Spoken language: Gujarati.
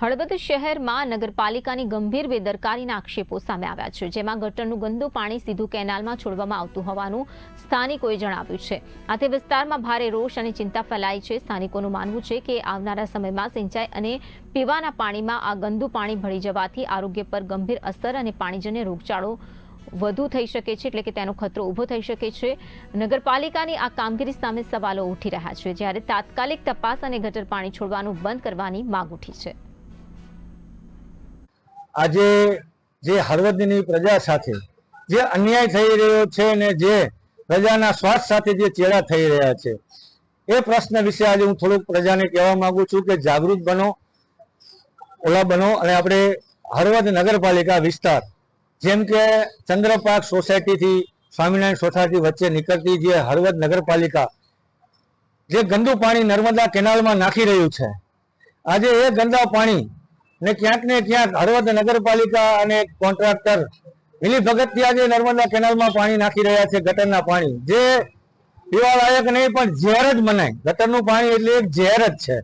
હળવદ શહેરમાં નગરપાલિકાની ગંભીર બેદરકારીના આક્ષેપો સામે આવ્યા છે, જેમાં ગટરનું ગંદુ પાણી સીધું કેનાલમાં છોડવામાં આવતું હોવાનું સ્થાનિકોએ જણાવ્યું છે। આથી વિસ્તારમાં ભારે રોષ અને ચિંતા ફેલાઈ છે। સ્થાનિકોનું માનવું છે કે આવનારા સમયમાં સિંચાઈ અને પીવાના પાણીમાં આ ગંદુ પાણી ભળી જવાથી આરોગ્ય પર ગંભીર અસર અને પાણીજન્ય રોગચાળો વધુ થઈ શકે છે, એટલે કે તેનો ખતરો ઊભો થઈ શકે છે। નગરપાલિકાની આ કામગીરી સામે સવાલો ઉઠી રહ્યા છે, જ્યારે તાત્કાલિક તપાસ અને ગટર પાણી છોડવાનું બંધ કરવાની માંગ ઉઠી છે। આજે જે હળવદની પ્રજા સાથે જે અન્યાય થઈ રહ્યો છે અને જે પ્રજાના સ્વાસ્થ્ય સાથે જે ચેડા થઈ રહ્યા છે, એ પ્રશ્ન વિશે આજે હું થોડુંક પ્રજાને કહેવા માંગુ છું કે જાગૃત બનો, ઓલા બનો। અને આપણે હળવદ નગરપાલિકા વિસ્તાર જેમ કે ચંદ્રપાક સોસાયટીથી સ્વામિનારાયણ સોસાયટી વચ્ચે નીકળતી જે હળવદ નગરપાલિકા જે ગંદુ પાણી નર્મદા કેનાલમાં નાખી રહ્યું છે, આજે એ ગંદા પાણી ને ક્યાંક ને ક્યાંક હળવદ નગરપાલિકા અને કોન્ટ્રાક્ટર મિલીભગતથી આજે નર્મદા કેનાલમાં પાણી નાખી રહ્યા છે। ગટરના પાણી જે પીવા લાયક નહીં પણ ઝેર જ મનાય, ગટરનું પાણી એટલે એક ઝેર જ છે।